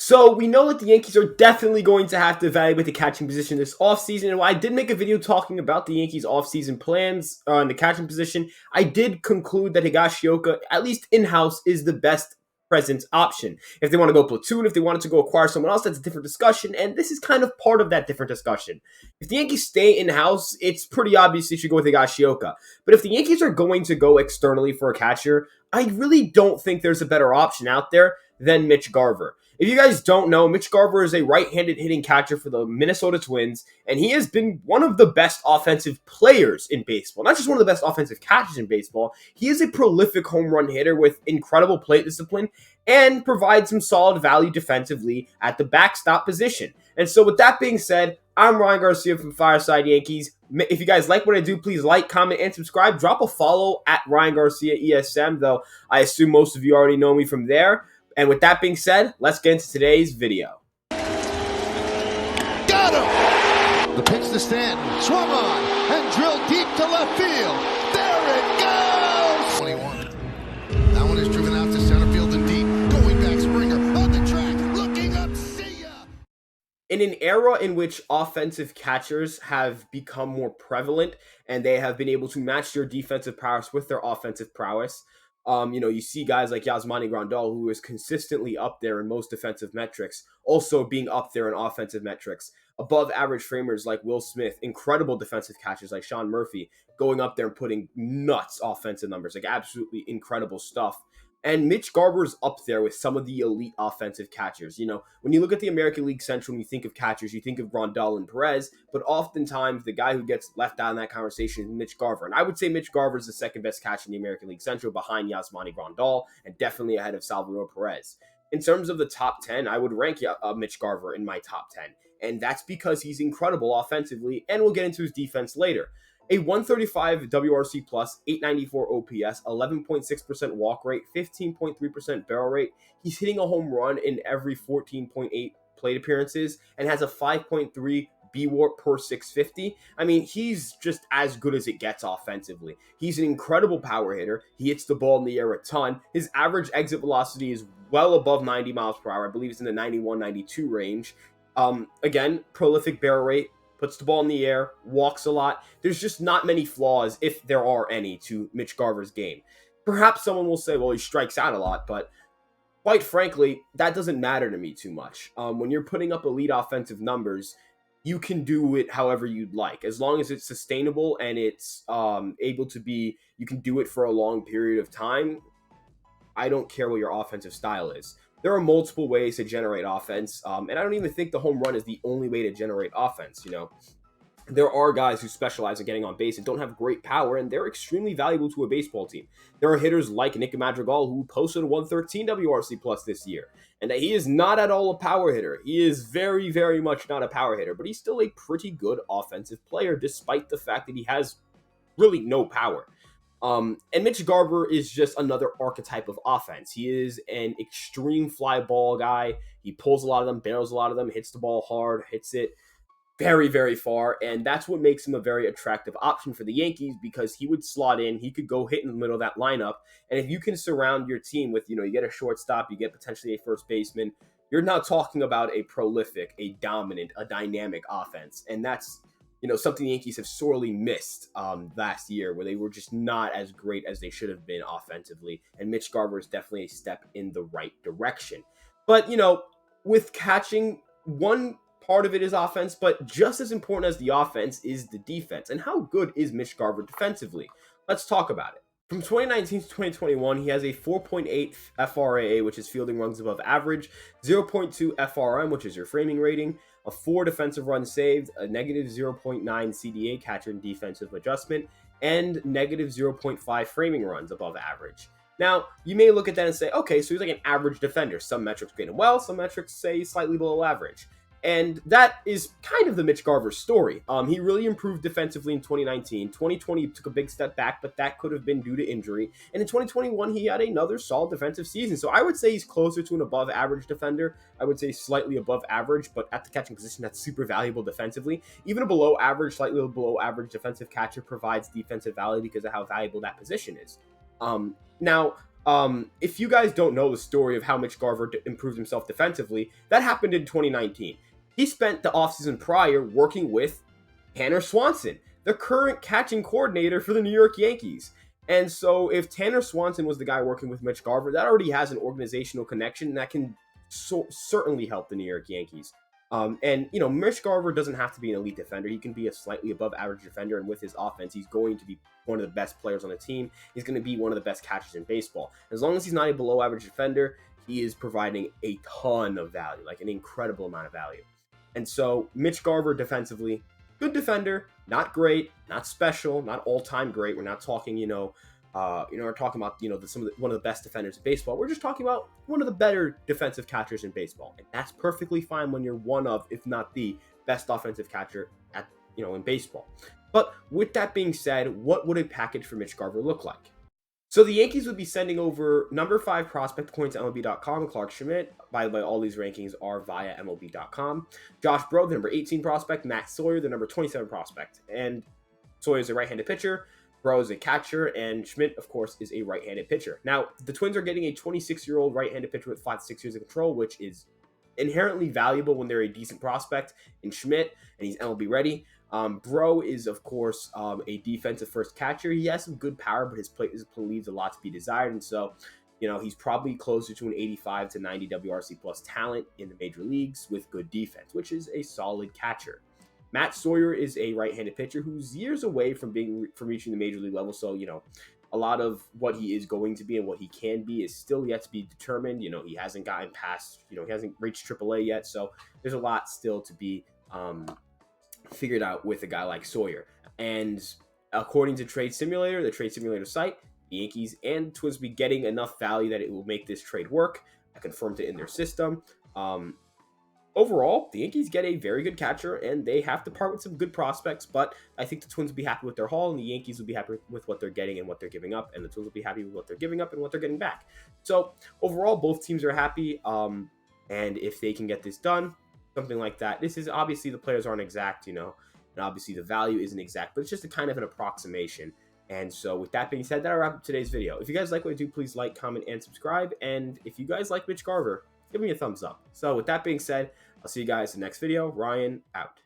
So we know that the Yankees are definitely going to have to evaluate the catching position this offseason. And while I did make a video talking about the Yankees offseason plans in the catching position, I did conclude that Higashioka, at least in-house, is the best present option. If they want to go platoon, if they wanted to go acquire someone else, that's a different discussion. And this is kind of part of that different discussion. If the Yankees stay in-house, it's pretty obvious they should go with Higashioka. But if the Yankees are going to go externally for a catcher, I really don't think there's a better option out there than Mitch Garver. If you guys don't know, Mitch Garver is a right-handed hitting catcher for the Minnesota Twins, and he has been one of the best offensive players in baseball. Not just one of the best offensive catchers in baseball. He is a prolific home run hitter with incredible plate discipline and provides some solid value defensively at the backstop position. And so with that being said, I'm Ryan Garcia from Fireside Yankees. If you guys like what I do, please like, comment, and subscribe. Drop a follow at Ryan Garcia ESM, though I assume most of you already know me from there. And with that being said, let's get into today's video. Got him! The pitch to Stanton, swung on, and drilled deep to left field. There it goes! 21. That one is driven out to center field and deep. Going back, Springer on the track, looking up, see ya! In an era in which offensive catchers have become more prevalent and they have been able to match their defensive prowess with their offensive prowess, you see guys like Yasmani Grandal, who is consistently up there in most defensive metrics, also being up there in offensive metrics. Above average framers like Will Smith, incredible defensive catchers like Sean Murphy, going up there and putting nuts offensive numbers, like absolutely incredible stuff. And Mitch Garver is up there with some of the elite offensive catchers. When you look at the American League Central and you think of catchers, you think of Grandal and Perez, but oftentimes the guy who gets left out in that conversation is Mitch Garver. And I would say Mitch Garver is the second best catcher in the American League Central behind Yasmani Grandal and definitely ahead of Salvador Perez. In terms of the top 10, I would rank Mitch Garver in my top 10. And that's because he's incredible offensively, and we'll get into his defense later. A 135 WRC plus, 894 OPS, 11.6% walk rate, 15.3% barrel rate. He's hitting a home run in every 14.8 plate appearances and has a 5.3 BWARP per 650. I mean, he's just as good as it gets offensively. He's an incredible power hitter. He hits the ball in the air a ton. His average exit velocity is well above 90 miles per hour. I believe it's in the 91, 92 range. Again, prolific barrel rate. Puts the ball in the air, walks a lot. There's just not many flaws, if there are any, to Mitch Garver's game. Perhaps someone will say, well, he strikes out a lot, but quite frankly, that doesn't matter to me too much. When you're putting up elite offensive numbers, you can do it however you'd like. As long as it's sustainable and it's able to be, you can do it for a long period of time. I don't care what your offensive style is. There are multiple ways to generate offense, and I don't even think the home run is the only way to generate offense. There are guys who specialize in getting on base and don't have great power, and they're extremely valuable to a baseball team. There are hitters like Nick Madrigal, who posted a 113 WRC plus this year, and he is not at all a power hitter. He is very, very much not a power hitter, but he's still a pretty good offensive player, despite the fact that he has really no power. And Mitch Garver is just another archetype of offense. He is an extreme fly ball guy. He pulls a lot of them, barrels a lot of them, hits the ball hard, hits it very, very far. And that's what makes him a very attractive option for the Yankees, because he would slot in. He could go hit in the middle of that lineup. And if you can surround your team with, you get a shortstop, you get potentially a first baseman, you're not talking about a prolific, a dominant, a dynamic offense. And that's something the Yankees have sorely missed last year, where they were just not as great as they should have been offensively. And Mitch Garver is definitely a step in the right direction. But, with catching, one part of it is offense, but just as important as the offense is the defense. And how good is Mitch Garver defensively? Let's talk about it. From 2019 to 2021, he has a 4.8 FRAA, which is fielding runs above average, 0.2 FRM, which is your framing rating, a 4 defensive runs saved, a negative 0.9 CDA, catcher and defensive adjustment, and negative 0.5 framing runs above average. Now, you may look at that and say, okay, so he's like an average defender. Some metrics grade him well, some metrics say slightly below average. And that is kind of the Mitch Garver story. He really improved defensively in 2019. 2020 he took a big step back, but that could have been due to injury. And in 2021, he had another solid defensive season. So I would say he's closer to an above average defender. I would say slightly above average, but at the catching position, that's super valuable defensively. Even a below average, slightly below average defensive catcher provides defensive value because of how valuable that position is. Now, If you guys don't know the story of how Mitch Garver improved himself defensively, that happened in 2019. He spent the offseason prior working with Tanner Swanson, the current catching coordinator for the New York Yankees. And so, if Tanner Swanson was the guy working with Mitch Garver, that already has an organizational connection that can certainly help the New York Yankees. And Mitch Garver doesn't have to be an elite defender. He can be a slightly above average defender, and with his offense, he's going to be one of the best players on the team. He's going to be one of the best catchers in baseball. As long as he's not a below average defender, he is providing a ton of value, like an incredible amount of value. And so, Mitch Garver defensively, good defender, not great, not special, not all time great. We're not talking, we're talking about one of the best defenders in baseball. We're just talking about one of the better defensive catchers in baseball, and that's perfectly fine when you're one of, if not the best offensive catcher in baseball. But with that being said, what would a package for Mitch Garver look like? So the Yankees would be sending over number 5 prospect according to MLB.com and Clark Schmidt. By the way, all these rankings are via MLB.com. Josh Breaux, the number 18 prospect. Matt Sawyer, the number 27 prospect. And Sawyer is a right-handed pitcher. Breaux is a catcher. And Schmidt, of course, is a right-handed pitcher. Now, the Twins are getting a 26-year-old right-handed pitcher with 5 to 6 years of control, which is inherently valuable when they're a decent prospect in Schmidt, and he's MLB ready. Breaux is, of course, a defensive first catcher. He has some good power, but his play leaves a lot to be desired. And so, he's probably closer to an 85 to 90 WRC plus talent in the major leagues with good defense, which is a solid catcher. Matt Sawyer is a right-handed pitcher who's years away from reaching the major league level. So, a lot of what he is going to be and what he can be is still yet to be determined. He hasn't gotten past, he hasn't reached AAA yet. So there's a lot still to be figured out with a guy like Sawyer. And according to Trade Simulator, the Trade Simulator site, the Yankees and Twins will be getting enough value that it will make this trade work. I confirmed it in their system. Overall, the Yankees get a very good catcher, and they have to part with some good prospects, but I think the Twins will be happy with their haul, and the Yankees will be happy with what they're getting and what they're giving up, and the Twins will be happy with what they're giving up and what they're getting back. So, overall, both teams are happy, and if they can get this done, something like that. This is obviously the players aren't exact, and obviously the value isn't exact, but it's just a kind of an approximation. And so with that being said, that'll wrap up today's video. If you guys like what I do, please like, comment, and subscribe. And if you guys like Mitch Garver, give me a thumbs up. So with that being said, I'll see you guys in the next video. Ryan, out.